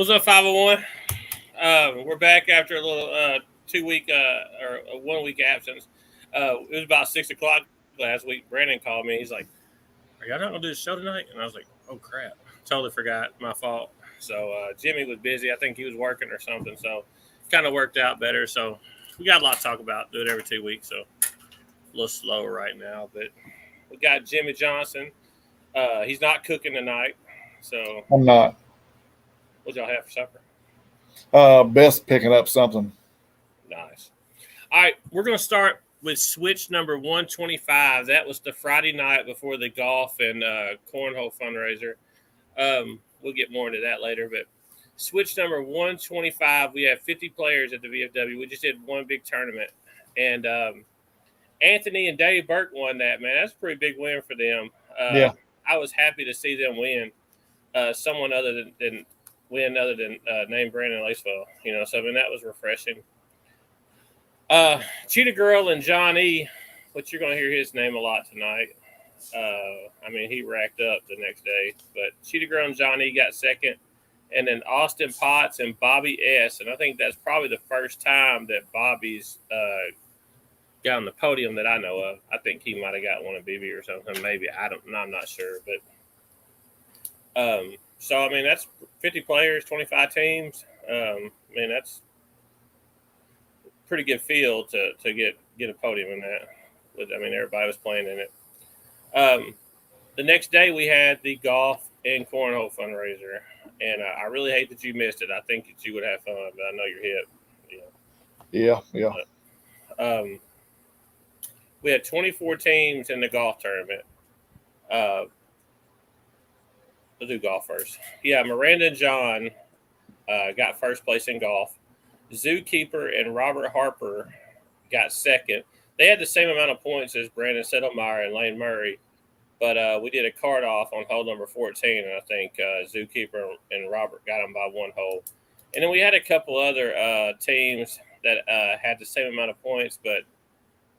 What's up, 501? We're back after a little 2 week or a 1 week absence. It was about 6 o'clock last week. Brandon called me. He's like, "Are y'all not gonna do the show tonight?" And I was like, "Oh crap, totally forgot. My fault." So Jimmy was busy. I think he was working or something. So kind of worked out better. So we got a lot to talk about. Do it every 2 weeks. So a little slow right now, but we got Jimmy Johnson. He's not cooking tonight. So I'm not. what y'all have for supper? Best picking up something. Nice. All right, we're going to start with switch number 125. That was the Friday night before the golf and cornhole fundraiser. We'll get more into that later, but switch number 125, we have 50 players at the VFW. We just did one big tournament, and Anthony and Dave Burke won that, man. That's a pretty big win for them. Yeah. I was happy to see them win. Someone other than win other than named Brandon Laceville, so I mean, that was refreshing. Cheetah Girl and John E., which you're going to hear his name a lot tonight. I mean, he racked up the next day. But Cheetah Girl and John E. got second. And then Austin Potts and Bobby S. And I think that's probably the first time that Bobby's got on the podium that I know of. I think he might have got one of BB or something. Maybe. I'm not sure. But so, I mean, that's 50 players, 25 teams. I mean, that's pretty good field to get a podium in that. I mean, everybody was playing in it. The next day we had the golf and cornhole fundraiser, and I really hate that you missed it. I think that you would have fun, but I know you're hip. Yeah. We had 24 teams in the golf tournament. We'll do golf first. Yeah, Miranda and John got first place in golf. Zookeeper and Robert Harper got second. They had the same amount of points as Brandon Settlemeyer and Lane Murray, but we did a card off on hole number 14, and I think Zookeeper and Robert got them by one hole. And then we had a couple other teams that had the same amount of points, but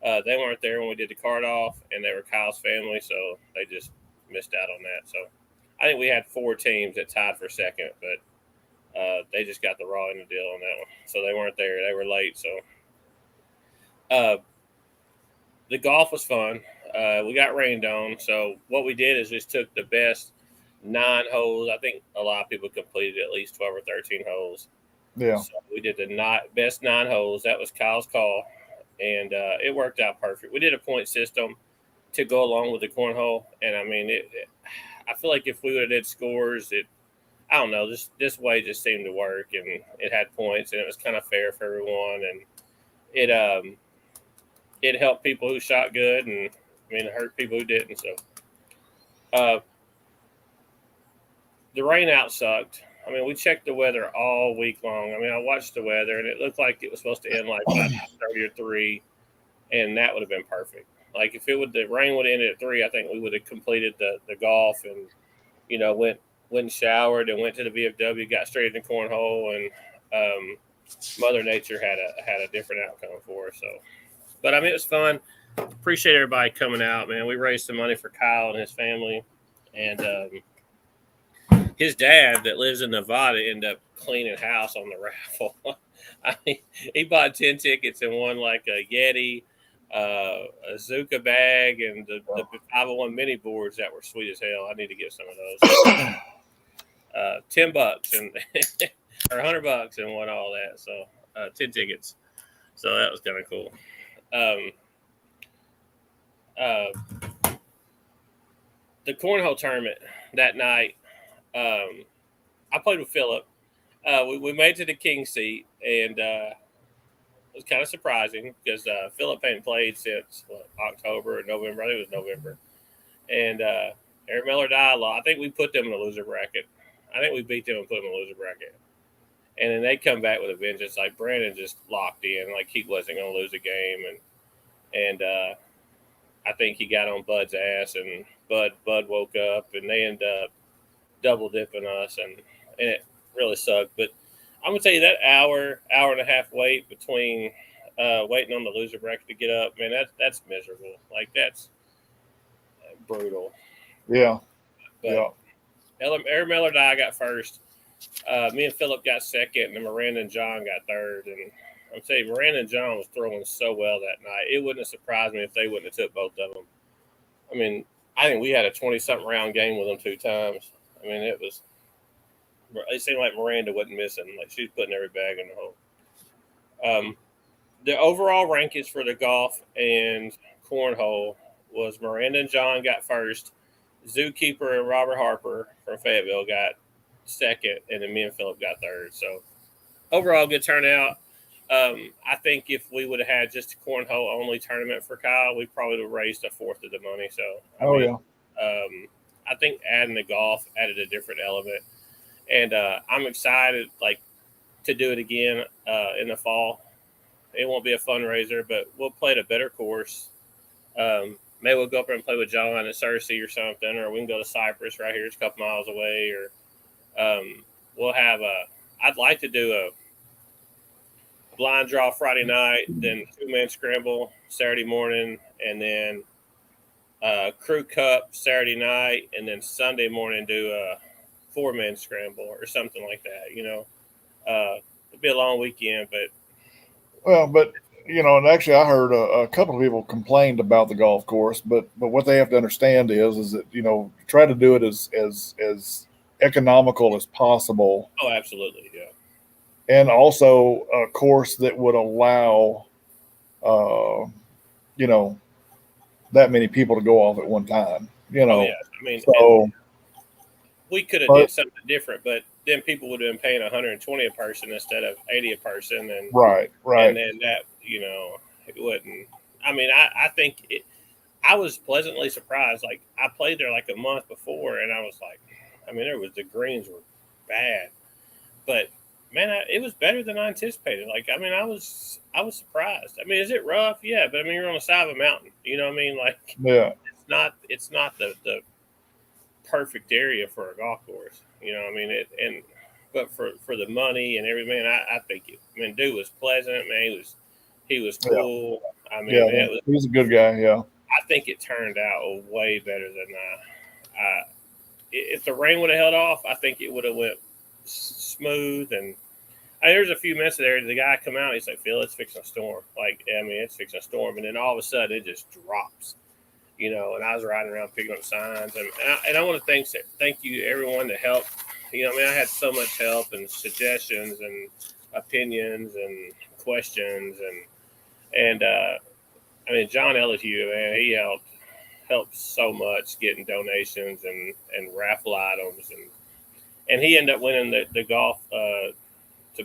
they weren't there when we did the card off, and they were Kyle's family, so they just missed out on that. So I think we had four teams that tied for second, but they just got the raw end of the deal on that one. So they weren't there. They were late. So the golf was fun. We got rained on. So what we did is just took the best 9 holes. I think a lot of people completed at least 12 or 13 holes. Yeah. So we did the best 9 holes. That was Kyle's call. And it worked out perfect. We did a point system to go along with the cornhole. And, I mean, I feel like if we would have did scores, I don't know, this way just seemed to work, and it had points, and it was kind of fair for everyone, and it helped people who shot good, and I mean, it hurt people who didn't. So the rain out sucked. I mean, we checked the weather all week long. I mean, I watched the weather, and it looked like it was supposed to end like 5:30 or 3, and that would have been perfect. Like if the rain would have ended at 3, I think we would have completed the golf and went and showered and went to the VFW, got straight in the cornhole, and Mother Nature had a different outcome for us. So, but I mean, it was fun. Appreciate everybody coming out, man. We raised some money for Kyle and his family, and his dad that lives in Nevada ended up cleaning house on the raffle. I mean, he bought 10 tickets and won like a Yeti, a Zuka bag, and the 501 mini boards that were sweet as hell. I need to get some of those. $10 and or $100 and won all that. So 10 tickets. So that was kind of cool. The cornhole tournament that night, I played with Philip. We made it to the king seat, and it was kind of surprising because Philip hadn't played since October or November. I think it was November. And Aaron Miller died a lot. I think we put them in the loser bracket. I think we beat them and put them in the loser bracket. And then they come back with a vengeance. Like Brandon just locked in, like he wasn't going to lose a game, and I think he got on Bud's ass, and Bud woke up, and they ended up double dipping us, and it really sucked. But I'm gonna tell you that hour and a half wait between waiting on the loser bracket to get up, man, that's miserable. Like that's brutal. Yeah. But Aaron Miller and I got first. Me and Philip got second, and then Miranda and John got third. And I'm telling you, Miranda and John was throwing so well that night. It wouldn't have surprised me if they wouldn't have took both of them. I mean, I think we had a 20-something round game with them 2 times. I mean, it seemed like Miranda wasn't missing. Like she's putting every bag in the hole. The overall rankings for the golf and cornhole was Miranda and John got first. Zookeeper and Robert Harper from Fayetteville got second, and then me and Philip got third. So overall, good turnout. I think if we would have had just a cornhole only tournament for Kyle, we probably would have raised a fourth of the money. So I think adding the golf added a different element, and I'm excited to do it again in the fall. It won't be a fundraiser, but we'll play at a better course. Maybe we'll go up there and play with John at Cersei or something, or we can go to Cypress right here, it's a couple miles away, or we'll have I'd like to do a blind draw Friday night, then 2-man scramble Saturday morning, and then crew cup Saturday night, and then Sunday morning do a 4-man scramble or something like that. It'll be a long weekend, but and actually, I heard a couple of people complained about the golf course, but what they have to understand is that try to do it as economical as possible. Oh, absolutely, yeah. And also a course that would allow, that many people to go off at one time. Oh yeah, I mean, so we could have did something different, but then people would have been paying 120 a person instead of 80 a person, and right, and then that it wouldn't. I mean, I think I was pleasantly surprised. Like I played there like a month before, and I was like, I mean, the greens were bad, but man, it was better than I anticipated. Like, I mean, I was surprised. I mean, is it rough? Yeah, but I mean, you're on the side of a mountain. You know what I mean? Like, yeah, it's not the perfect area for a golf course. You know, I mean, but for the money and everything, I think dude was pleasant. Man, he was cool. Yeah. I mean, he was a good guy. Yeah, I think it turned out way better than if the rain would have held off. I think it would have went smooth. And there's a few minutes there. The guy come out. He's like, "Phil, it's fixing a storm." Like, I mean, it's fixing a storm, and then all of a sudden it just drops. And I was riding around picking up signs, and I want to thank you everyone that helped. I had so much help and suggestions and opinions and questions and I mean, John Ellishew, man, he helped so much getting donations and raffle items, and he ended up winning the golf to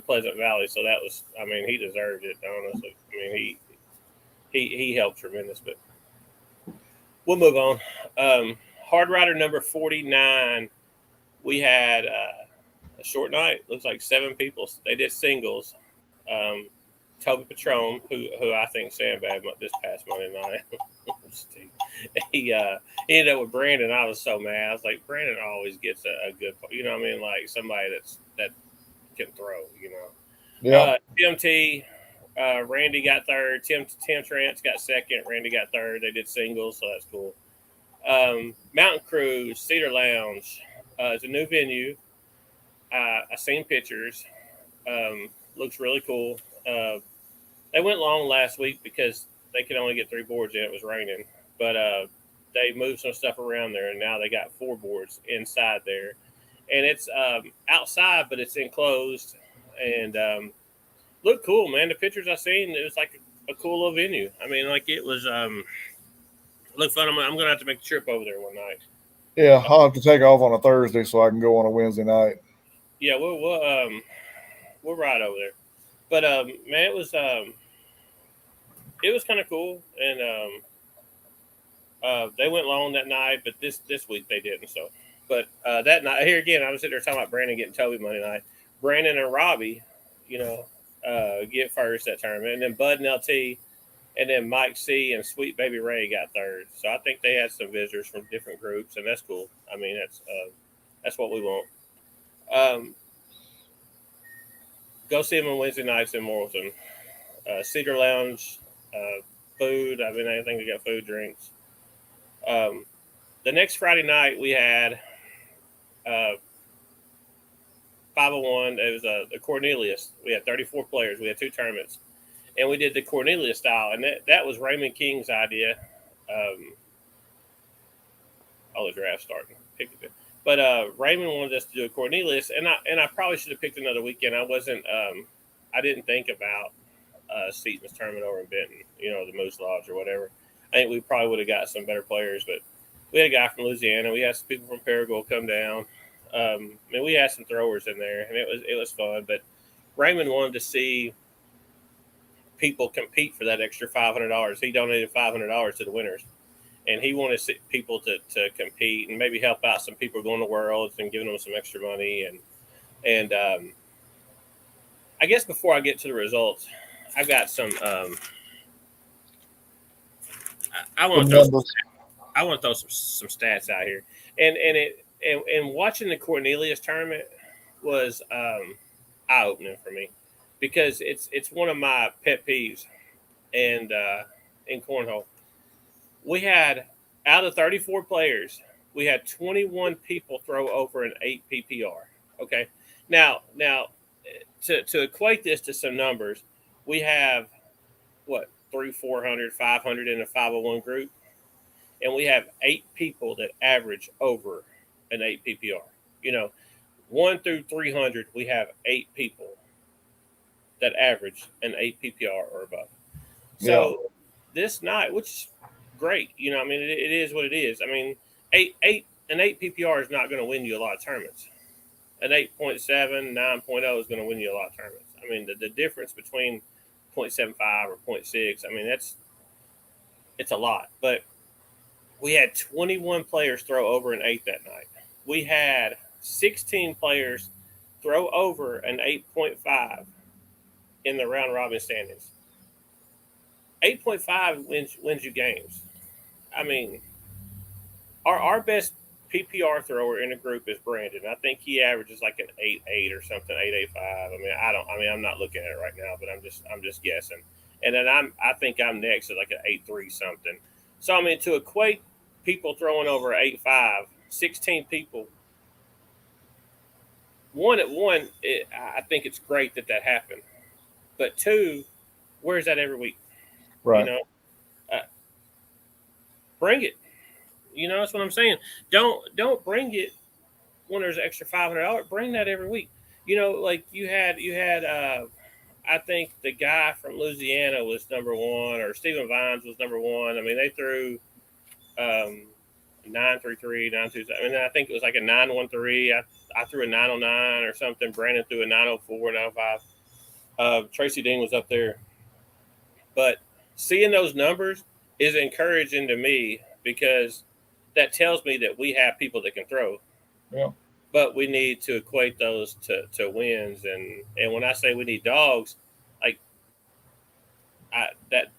Pleasant Valley. So that was, I mean, he deserved it, honestly. I mean, he helped tremendous. But we'll move on. Hard Rider number 49. We had a short night. Looks like 7 people. They did singles. Toby Patron, who I think sandbagged this past Monday night. he ended up with Brandon. I was so mad. I was like, Brandon always gets a good, what I mean, like somebody that can throw, Yeah. TMT, Randy got third. Tim Trance got second. Randy got third. They did singles, so that's cool. Mountain Cruise, Cedar Lounge. It's a new venue. I seen pictures. Looks really cool. They went long last week because they could only get 3 boards in. It was raining, but they moved some stuff around there, and now they got 4 boards inside there, and it's outside, but it's enclosed, and looked cool, man. The pictures I seen, it was like a cool little venue. I mean, like it was looked fun. I'm gonna have to make a trip over there one night. Yeah, I'll have to take off on a Thursday so I can go on a Wednesday night. Yeah, we'll ride over there. But man, it was kind of cool, and they went long that night, but this week they didn't. So, but that night here again, I was sitting there talking about Brandon getting Toby Monday night. Brandon and Robbie, get first that tournament, and then Bud and LT, and then Mike C and Sweet Baby Ray got third. So I think they had some visitors from different groups, and that's cool. I mean, that's what we want. Go see them on Wednesday nights in Morrilton. Cedar Lounge, food. I mean, anything to get food, drinks. The next Friday night we had 501. It was the Cornelius. We had 34 players. We had 2 tournaments, and we did the Cornelius style, and that was Raymond King's idea. The draft starting. But Raymond wanted us to do a Cornelius, and I probably should have picked another weekend. I didn't think about Seaton's tournament over in Benton, the Moose Lodge or whatever. I think we probably would have got some better players, but we had a guy from Louisiana. We had some people from Paragould come down. We had some throwers in there, and it was fun. But Raymond wanted to see people compete for that extra $500. He donated $500 to the winners, and he wanted people to compete and maybe help out some people going to Worlds and giving them some extra money. And I guess before I get to the results, I've got some. I want to throw some stats out here, and watching the Cornelius tournament was eye opening for me because it's one of my pet peeves, and in cornhole, we had out of 34 players, we had 21 people throw over an 8 PPR. Okay, now to equate this to some numbers, we have what 300, 400, 500 in a 501 group. And we have 8 people that average over an 8 PPR. 1 through 300, we have 8 people that average an 8 PPR or above. So this night, which is great, it is what it is. I mean, an 8 PPR is not going to win you a lot of tournaments. An 8.7, 9.0 is going to win you a lot of tournaments. I mean, the difference between 0.75 or 0.6, it's a lot, but we had 21 players throw over an 8 that night. We had 16 players throw over an 8.5 in the round robin standings. 8.5 wins you games. I mean, our best PPR thrower in the group is Brandon. I think he averages like an 8.8 or something, 8.85. I'm not looking at it right now, but I'm just guessing. And then I think I'm next at like an 8.3 something. So, to equate people throwing over 8.5, 16 people, I think it's great that happened. But 2, where's that every week? Right. Bring it. That's what I'm saying. Don't bring it when there's extra $500. Bring that every week. Like you had. I think the guy from Louisiana was number 1, or Stephen Vines was number 1. They threw 933, 927. I think it was like a 913. I threw a 909 or something. Brandon threw a 904, 905. Tracy Dean was up there. But seeing those numbers is encouraging to me because that tells me that we have people that can throw. Yeah. But we need to equate those to wins, and when I say we need dogs, like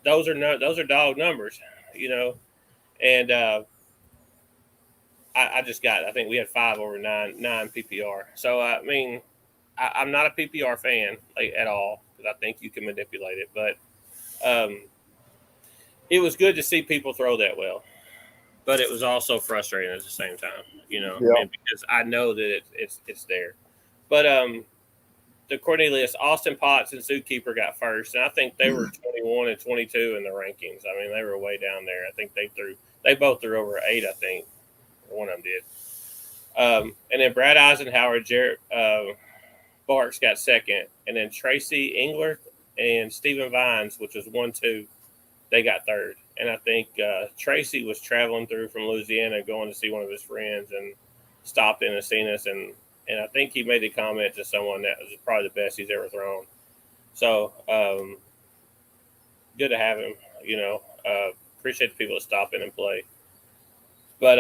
those are dog numbers, and I think we had 5 over 9 PPR. So I'm not a PPR fan at all because I think you can manipulate it, but it was good to see people throw that well. But it was also frustrating at the same time, because I know that it's there. But the Cornelius, Austin Potts, and Zookeeper got first, and I think they were 21 and 22 in the rankings. They were way down there. I think they both threw over 8. I think one of them did. And then Brad Eisenhower, Jarrett Barks got second, and then Tracy Engler and Stephen Vines, which was 1-2, they got third. And I think Tracy was traveling through from Louisiana, going to see one of his friends, and stopped in and seen us. And I think he made a comment to someone that was probably the best he's ever thrown. So good to have him. Appreciate the people that stop in and play. But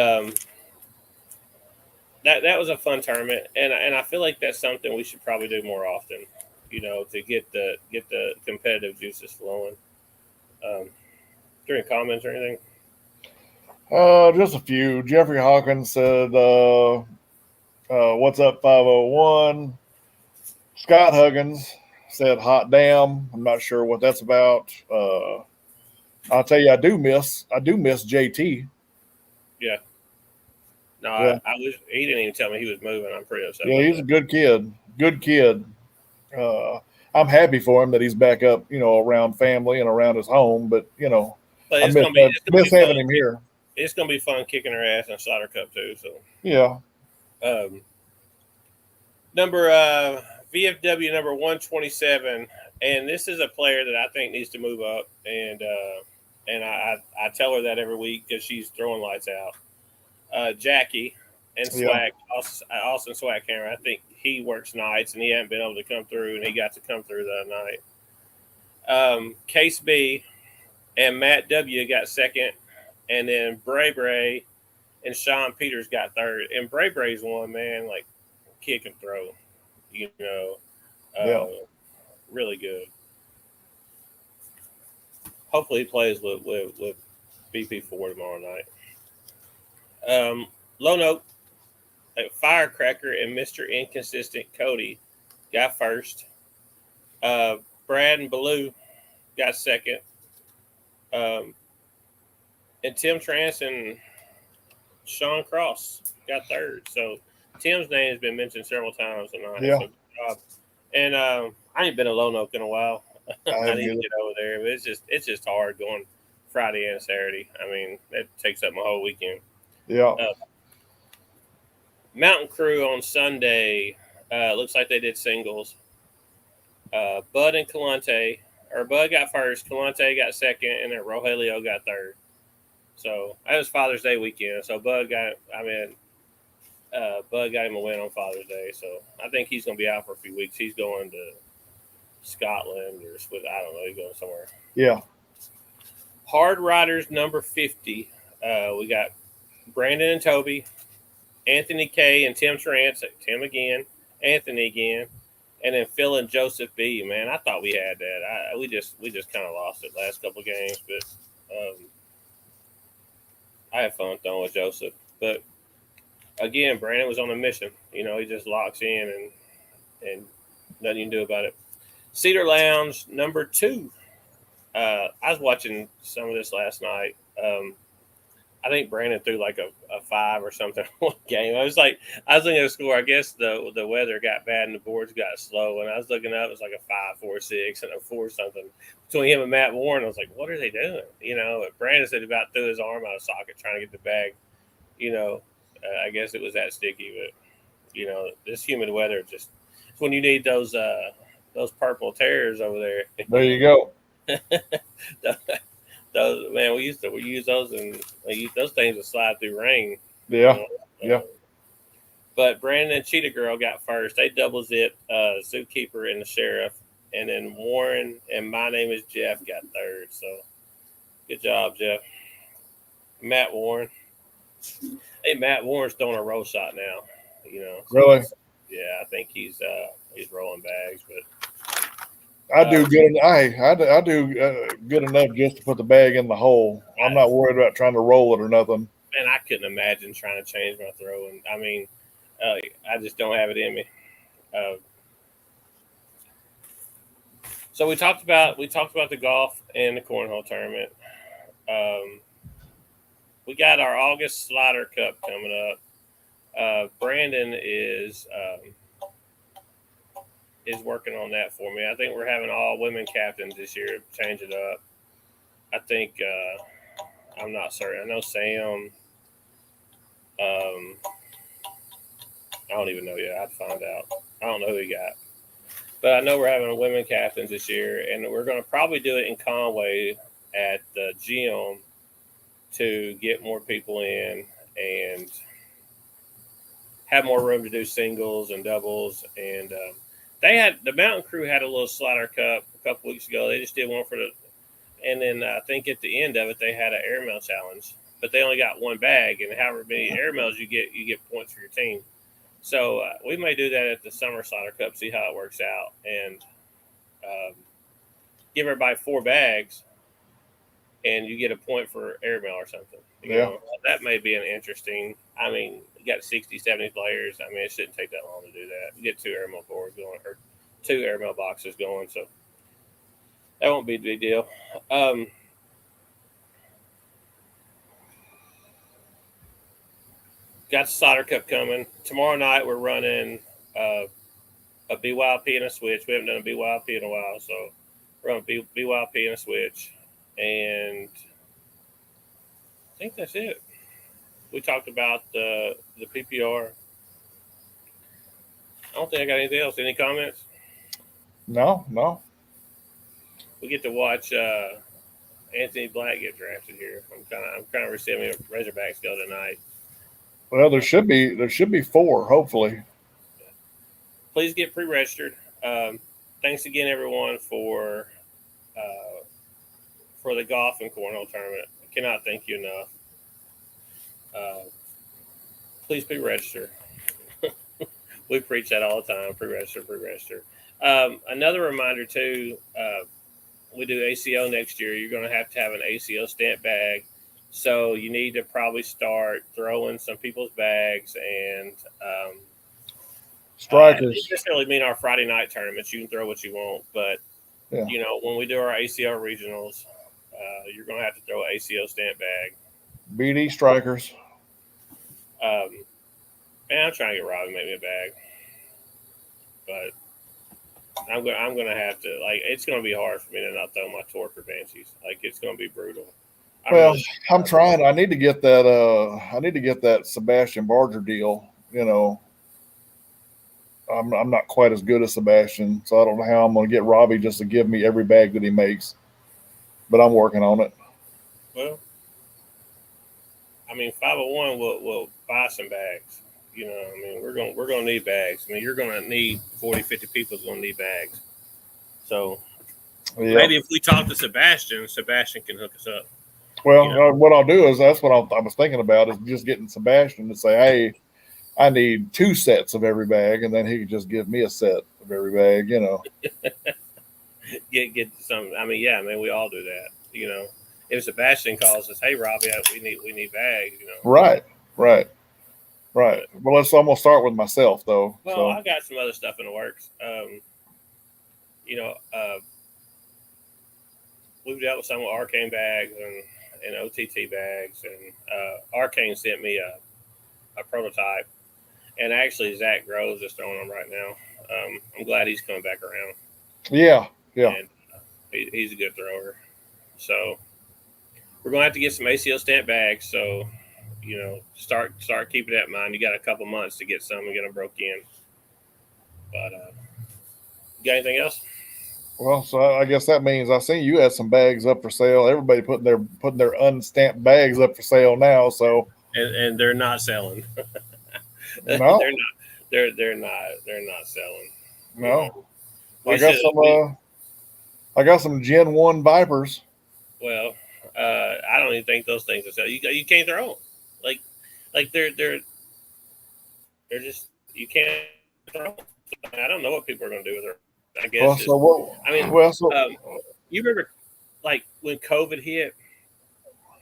that was a fun tournament, and I feel like that's something we should probably do more often. To get the competitive juices flowing. Any comments or anything? Just a few. Jeffrey Hawkins said, what's up, 501? Scott Huggins said, hot damn. I'm not sure what that's about. I'll tell you, I do miss JT. Yeah. No, yeah. He didn't even tell me he was moving. I'm pretty upset. Yeah, he's a good kid. good kid. I'm happy for him that he's back up, around family and around his home. But But I it's miss gonna be miss fun. having him here. It's gonna be fun kicking her ass in Slaughter Cup too. So Yeah, um, number VFW number 127, and this is a player that I think needs to move up, and I tell her that every week because she's throwing lights out. Jackie and yeah, Swag, Austin Swackhammer. I think he works nights and he hadn't been able to come through, and he got to come through that night. Case B and Matt W got second, and then Bray Bray and Sean Peters got third. And Bray Bray's one, man, like kick and throw, yeah. really good. Hopefully, he plays with BP4 tomorrow night. Low note, Firecracker and Mr. Inconsistent Cody got first. Brad and Baloo got second. Um, and Tim Trance and Sean Cross got third. So Tim's name has been mentioned several times tonight. Yeah. So good job. And I ain't been a low note in a while. I need to get over there, but it's just hard going Friday and Saturday. I mean, it takes up my whole weekend. Yeah. Mountain Crew on Sunday. Looks like they did singles. Bud and Calante, or Bud got first, Calante got second, and then Rogelio got third. So that was Father's Day weekend. So Bud got him a win on Father's Day. So I think he's going to be out for a few weeks. He's going to Scotland or I don't know. He's going somewhere. Yeah. Hard Riders number 50. We got Brandon and Toby, Anthony K and Tim Trance, Tim again, Anthony again, and then Phil and Joseph B. Man, I thought we had that. We just kind of lost it last couple of games, but I had fun throwing with Joseph. But again, Brandon was on a mission. He just locks in and nothing you can do about it. Cedar Lounge number 2. I was watching some of this last night. I think Brandon threw like a 5 or something one game. I was looking at the score. I guess the weather got bad and the boards got slow. And I was looking up, it was like a 5-4-6 and a 4 something between him and Matt Warren. I was like, what are they doing? Brandon said about threw his arm out of socket trying to get the bag. I guess it was that sticky, but this humid weather just when you need those purple tears over there. There you go. Those man, we use those and those things will slide through rain. Yeah, yeah. But Brandon and Cheetah Girl got first. They double zipped Zookeeper and the Sheriff, and then Warren and My Name is Jeff got third. So good job, Jeff. Matt Warren. Hey, Matt Warren's throwing a roll shot now. So Really? Yeah, I think he's rolling bags, but. I do good. I do good enough just to put the bag in the hole. I'm not worried about trying to roll it or nothing. And I couldn't imagine trying to change my throw. And I mean, I just don't have it in me. So we talked about the golf and the cornhole tournament. We got our August Slider Cup coming up. Brandon is working on that for me. I think we're having all women captains this year. Change it up. I think I'm not certain. I know Sam. I don't even know yet. I'd find out. I don't know who he got, but I know we're having women captains this year, and we're going to probably do it in Conway at the gym to get more people in and have more room to do singles and doubles and. The Mountain Crew had a little Slider Cup a couple weeks ago. They just did one and then I think at the end of it they had an airmail challenge, but they only got one bag, and however many airmails you get points for your team. So we may do that at the Summer Slider Cup, see how it works out, and give everybody 4 bags, and you get a point for airmail or something. That may be an interesting. I mean, you got 60, 70 players. I mean, it shouldn't take that long to do that. You get 2 airmail boards going, or 2 airmail boxes going, so that won't be a big deal. Got the Slider Cup coming tomorrow night. We're running a BYP and a switch. We haven't done a BYP in a while, so we're on BYP and a switch, and I think that's it. We talked about the PPR. I don't think I got anything else. Any comments? No. We get to watch Anthony Black get drafted here. I'm kind of receiving Razorbacks go tonight. Well, there should be 4, hopefully. Please get pre-registered. Thanks again, everyone, for the golf and cornhole tournament. I cannot thank you enough. Uh, please pre-register. We preach that all the time. Pre-register, pre-register. Another reminder too. We do ACO next year. You're going to have an ACO stamp bag. So you need to probably start throwing some people's bags and Strikers. it doesn't necessarily mean our Friday night tournaments. You can throw what you want, but Yeah. when we do our ACO regionals, you're going to have to throw an ACO stamp bag. BD strikers. And I'm trying to get Robbie to make me a bag, but I'm gonna have to, like, it's gonna be hard for me to not throw my Torque or Banshees. Like, it's gonna be brutal. Well, I'm trying. I need to get that. I need to get that Sebastian Barger deal. I'm not quite as good as Sebastian, so I don't know how I'm going to get Robbie just to give me every bag that he makes. But I'm working on it. Well, I mean, 501 will buy some bags. I mean, we're gonna need bags. I mean, you're gonna need 40, 50 people's gonna need bags. So maybe if we talk to Sebastian can hook us up. Well, what I'll do is that's what I was thinking about is just getting Sebastian to say, hey, I need 2 sets of every bag, and then he could just give me a set of every bag. Get some. I mean, yeah, man, we all do that. If Sebastian calls us, hey, Robbie, we need bags. Right. Well, I'm gonna start with myself though. Well, so. I got some other stuff in the works. We've dealt with some Arcane bags and OTT bags, and Arcane sent me a prototype, and actually Zach Groves is throwing them right now. I'm glad he's coming back around. Yeah. And he's a good thrower. So we're gonna have to get some ACO stamp bags. So start keeping that in mind. You got a couple months to get some and get them broke in. But you got anything else? Well, so I guess that means I seen you had some bags up for sale. Everybody putting their unstamped bags up for sale now. So and they're not selling. No, they're not selling. No, I got some Gen 1 Vipers. Well, I don't even think those things are selling. You can't throw them. Like they're just, you can't throw them. I don't know what people are going to do with them. I guess. You remember, like, when COVID hit,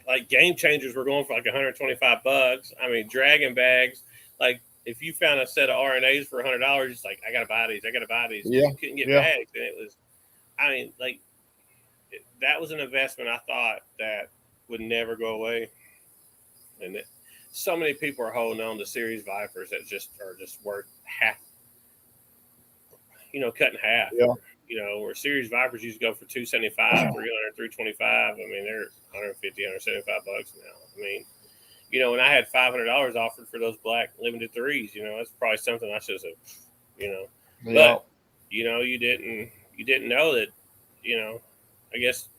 like, game changers were going for like $125. I mean, dragon bags. Like, if you found a set of RNAs for $100, it's like, I gotta buy these. Yeah. You couldn't get bags, and it was, I mean, like, that was an investment I thought that would never go away, and so many people are holding on to Series Vipers that are just worth half. Cut in half. Yeah. Where Series Vipers used to go for $275, $300, $325. I mean, they're $150, $175 now. I mean, when I had $500 offered for those black limited threes, that's probably something I should have said. But you didn't know that. I guess,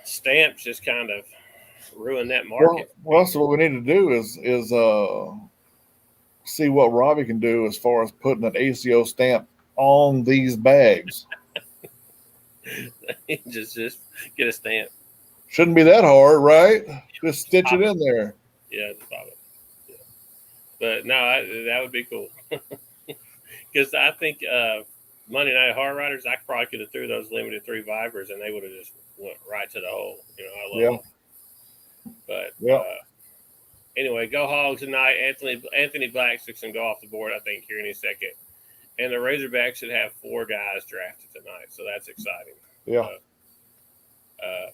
stamps just kind of ruined that market. Well, so what we need to do is see what Robbie can do as far as putting an ACO stamp on these bags. just get a stamp. Shouldn't be that hard, right? Just stitch it in there. Yeah, just pop it. Yeah. But no, that would be cool. Because I think Monday Night Hard Riders, I probably could have threw those limited 3 Vipers and they would have just went right to the hole. I love them. But anyway, go Hogs tonight. Anthony Black's going to go off the board, I think, here in a second. And the Razorbacks should have 4 guys drafted tonight, so that's exciting. Yeah.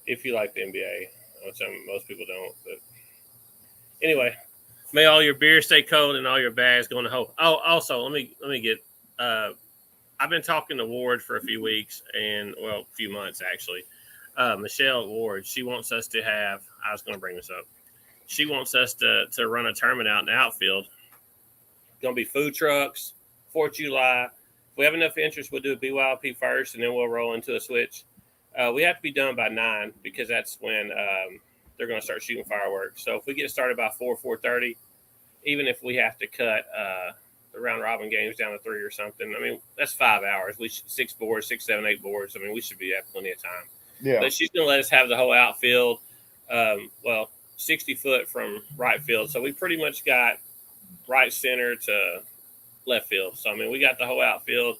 If you like the NBA, which most people don't. But anyway, May all your beer stay cold and all your bags go in the hole. Oh, also, let me get. I've been talking to Ward for a few weeks a few months actually. Michelle Ward, she wants us to have. I was going to bring this up. She wants us to run a tournament out in the outfield. Going to be food trucks, 4th of July. If we have enough interest, we'll do a BYLP first, and then we'll roll into a switch. We have to be done by 9 because that's when they're going to start shooting fireworks. So if we get started by 4:30, even if we have to cut the round robin games down to 3 or something, I mean that's 5 hours. We should, 6 boards, 6, 7, 8 boards. I mean we should be at plenty of time. Yeah. But she's going to let us have the whole outfield. 60 foot from right field. So we pretty much got right center to left field. So, I mean, we got the whole outfield.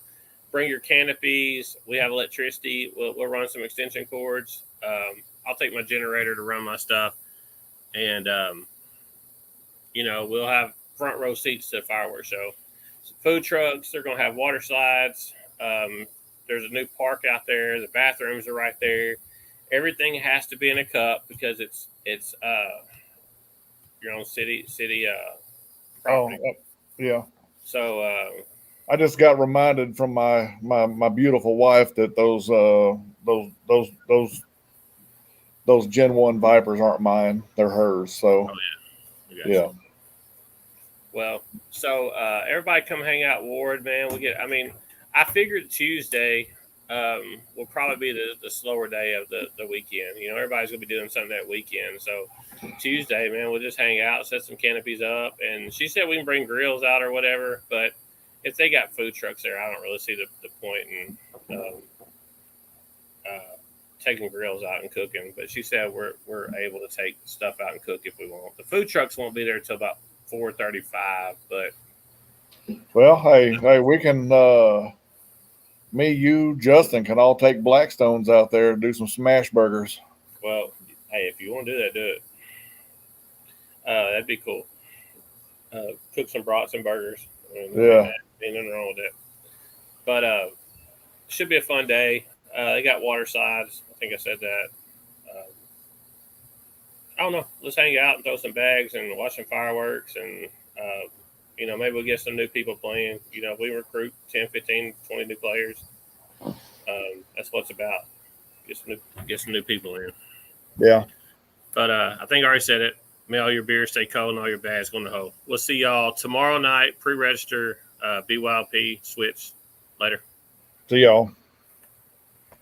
Bring your canopies. We have electricity. We'll run some extension cords. I'll take my generator to run my stuff. And, we'll have front row seats to the fireworks show. So food trucks, they're going to have water slides. There's a new park out there. The bathrooms are right there. Everything has to be in a cup because it's your own city property. Oh, yeah. So I just got reminded from my beautiful wife that those Gen 1 Vipers aren't mine; they're hers. So, yeah. Well, so everybody come hang out, Ward, man. I figured Tuesday will probably be the slower day of the weekend. Everybody's gonna be doing something that weekend. So Tuesday, man, we'll just hang out, set some canopies up, and she said we can bring grills out or whatever. But if they got food trucks there, I don't really see the point in taking grills out and cooking. But she said we're able to take stuff out and cook if we want. The food trucks won't be there until about 4:35. But hey, we can. Me, you, Justin can all take Blackstones out there and do some smash burgers. Well, hey, if you want to do that, do it. That'd be cool. Cook some brats and burgers. Ain't nothing wrong with that. But should be a fun day. They got water slides. I think I said that. I don't know. Let's hang out and throw some bags and watch some fireworks. And, maybe we'll get some new people playing. We recruit 10, 15, 20 new players. That's what it's about. Get some new people in. Yeah. But I think I already said it. May all your beer stay cold and all your bags go in the hole. We'll see y'all tomorrow night. Pre-register, BYLP, switch. Later. See y'all.